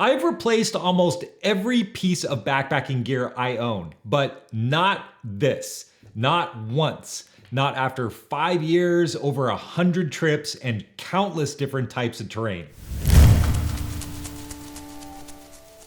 I've replaced almost every piece of backpacking gear I own, but not this. Not once. Not after 5 years, over 100 trips, and countless different types of terrain.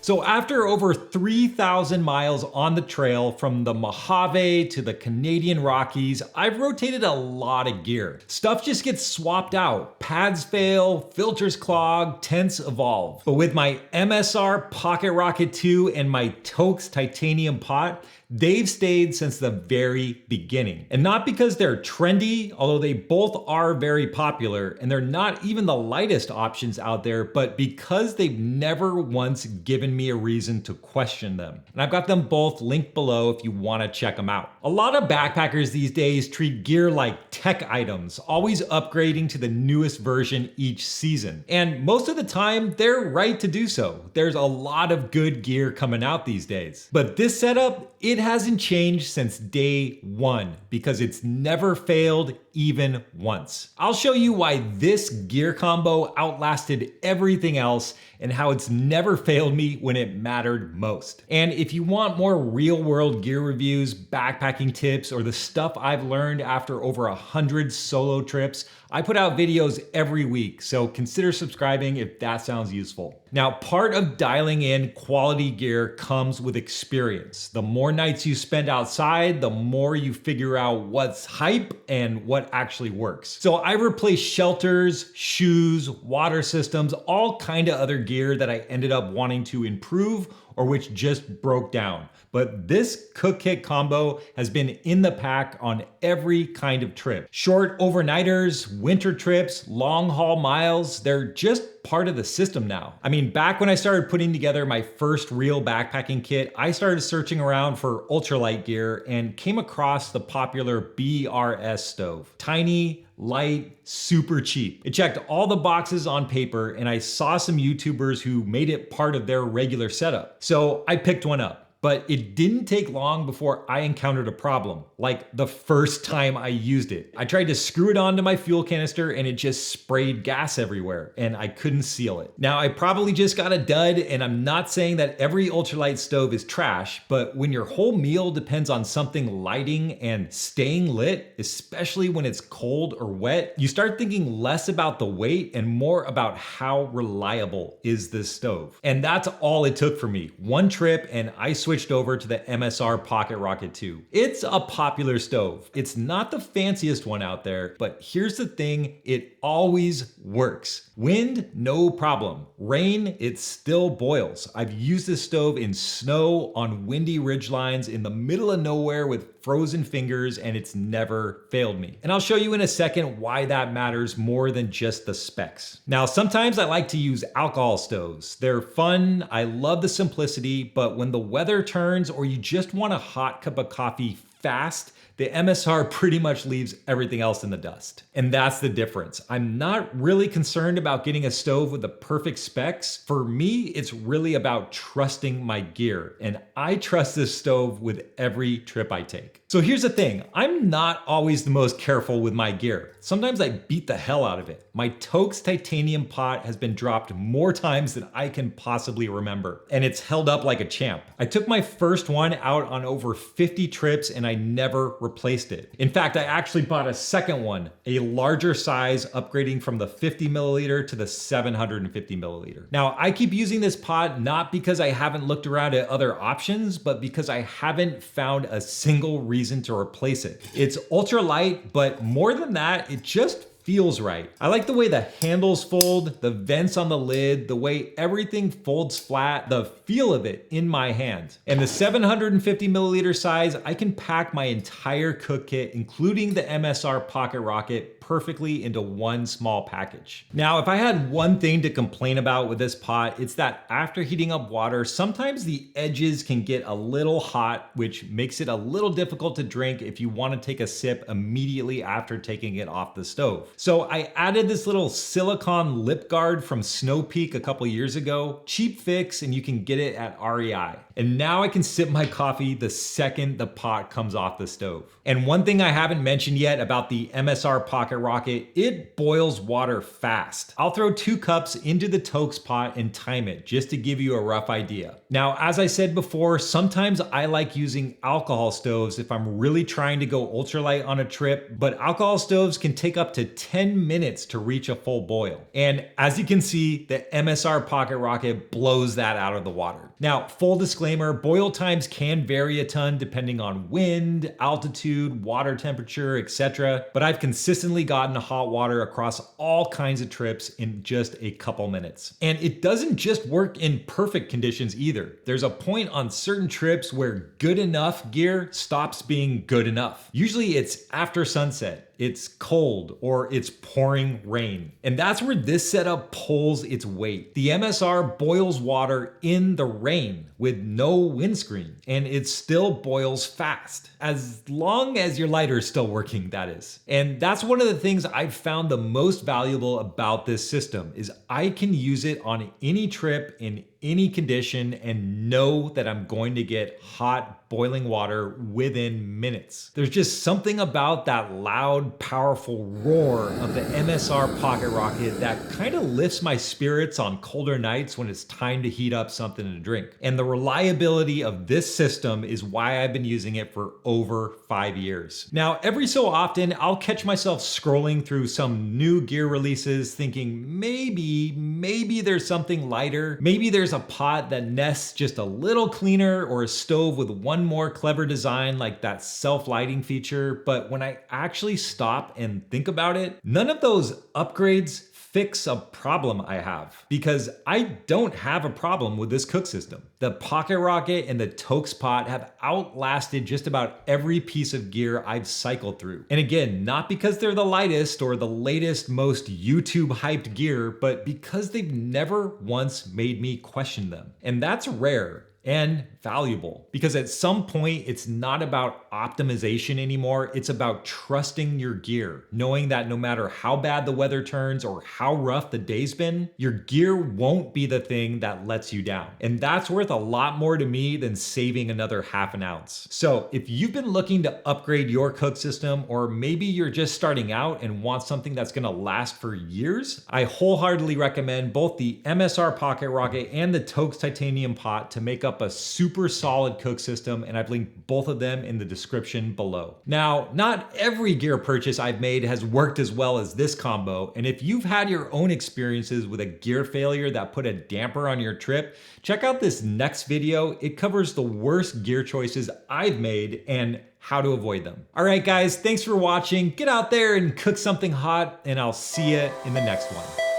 So after over 3,000 miles on the trail from the Mojave to the Canadian Rockies, I've rotated a lot of gear. Stuff just gets swapped out. Pads fail, filters clog, tents evolve. But with my MSR Pocket Rocket 2 and my Toaks Titanium Pot, they've stayed since the very beginning. And not because they're trendy, although they both are very popular, and they're not even the lightest options out there, but because they've never once given me a reason to question them. And I've got them both linked below if you want to check them out. A lot of backpackers these days treat gear like tech items, always upgrading to the newest version each season. And most of the time, they're right to do so. There's a lot of good gear coming out these days. But this setup, it hasn't changed since day one because it's never failed even once. I'll show you why this gear combo outlasted everything else and how it's never failed me when it mattered most. And if you want more real world gear reviews, backpacking tips, or the stuff I've learned after over 100 solo trips, I put out videos every week, so consider subscribing if that sounds useful. Now, part of dialing in quality gear comes with experience. The more nights you spend outside, the more you figure out what's hype and what actually works. So I replaced shelters, shoes, water systems, all kind of other gear that I ended up wanting to improve or which just broke down. But this cook kit combo has been in the pack on every kind of trip. Short overnighters, winter trips, long haul miles, they're just part of the system now. I mean, back when I started putting together my first real backpacking kit, I started searching around for ultralight gear and came across the popular BRS stove. Tiny, light, super cheap. It checked all the boxes on paper, and I saw some YouTubers who made it part of their regular setup. So I picked one up. But it didn't take long before I encountered a problem, like the first time I used it. I tried to screw it onto my fuel canister and it just sprayed gas everywhere and I couldn't seal it. Now I probably just got a dud, and I'm not saying that every ultralight stove is trash, but when your whole meal depends on something lighting and staying lit, especially when it's cold or wet, you start thinking less about the weight and more about how reliable is this stove. And that's all it took for me. One trip and I switched over to the MSR Pocket Rocket 2. It's a popular stove. It's not the fanciest one out there, but here's the thing, it always works. Wind, no problem. Rain, it still boils. I've used this stove in snow, on windy ridgelines, in the middle of nowhere with frozen fingers, and it's never failed me. And I'll show you in a second why that matters more than just the specs. Now, sometimes I like to use alcohol stoves. They're fun, I love the simplicity, but when the weather turns or you just want a hot cup of coffee fast, the MSR pretty much leaves everything else in the dust. And that's the difference. I'm not really concerned about getting a stove with the perfect specs. For me, it's really about trusting my gear. And I trust this stove with every trip I take. So here's the thing, I'm not always the most careful with my gear. Sometimes I beat the hell out of it. My Toaks Titanium Pot has been dropped more times than I can possibly remember, and it's held up like a champ. I took my first one out on over 50 trips and I never replaced it. In fact, I actually bought a second one, a larger size, upgrading from the 50 milliliter to the 750 milliliter. Now, I keep using this pot not because I haven't looked around at other options, but because I haven't found a single reason to replace it. It's ultra light, but more than that, it just feels right. I like the way the handles fold, the vents on the lid, the way everything folds flat, the feel of it in my hand. And the 750 milliliter size, I can pack my entire cook kit, including the MSR Pocket Rocket, perfectly into one small package. Now, if I had one thing to complain about with this pot, it's that after heating up water, sometimes the edges can get a little hot, which makes it a little difficult to drink if you want to take a sip immediately after taking it off the stove. So I added this little silicone lip guard from Snow Peak a couple years ago. Cheap fix, and you can get it at REI. And now I can sip my coffee the second the pot comes off the stove. And one thing I haven't mentioned yet about the MSR Pocket Rocket, it boils water fast. I'll throw 2 cups into the Toaks pot and time it just to give you a rough idea. Now, as I said before, sometimes I like using alcohol stoves if I'm really trying to go ultralight on a trip, but alcohol stoves can take up to 10 minutes to reach a full boil. And as you can see, the MSR Pocket Rocket blows that out of the water. Now, full disclaimer, boil times can vary a ton depending on wind, altitude, water temperature, etc. But I've consistently gotten hot water across all kinds of trips in just a couple minutes. And it doesn't just work in perfect conditions either. There's a point on certain trips where good enough gear stops being good enough. Usually it's after sunset, it's cold, or it's pouring rain. And that's where this setup pulls its weight. The MSR boils water in the rain with no windscreen, and it still boils fast. As long as your lighter is still working, that is. And that's one of the things I've found the most valuable about this system is I can use it on any trip in any condition and know that I'm going to get hot boiling water within minutes. There's just something about that loud, powerful roar of the MSR Pocket Rocket that kind of lifts my spirits on colder nights when it's time to heat up something to drink. And the reliability of this system is why I've been using it for over 5 years. Now, every so often, I'll catch myself scrolling through some new gear releases thinking maybe there's something lighter. Maybe there's a pot that nests just a little cleaner, or a stove with one more clever design like that self-lighting feature. But when I actually stop and think about it, none of those upgrades fix a problem I have, because I don't have a problem with this cook system. The Pocket Rocket and the Toaks pot have outlasted just about every piece of gear I've cycled through. And again, not because they're the lightest or the latest, most YouTube hyped gear, but because they've never once made me question them. And that's rare and valuable, because at some point it's not about optimization anymore. It's about trusting your gear, knowing that no matter how bad the weather turns or how rough the day's been, your gear won't be the thing that lets you down. And that's worth a lot more to me than saving another half an ounce. So if you've been looking to upgrade your cook system, or maybe you're just starting out and want something that's gonna last for years, I wholeheartedly recommend both the MSR Pocket Rocket and the Toaks Titanium Pot to make up a super solid cook system, and I've linked both of them in the description below. Now, not every gear purchase I've made has worked as well as this combo, and if you've had your own experiences with a gear failure that put a damper on your trip, check out this next video. It covers the worst gear choices I've made and how to avoid them. All right, guys, thanks for watching. Get out there and cook something hot, and I'll see you in the next one.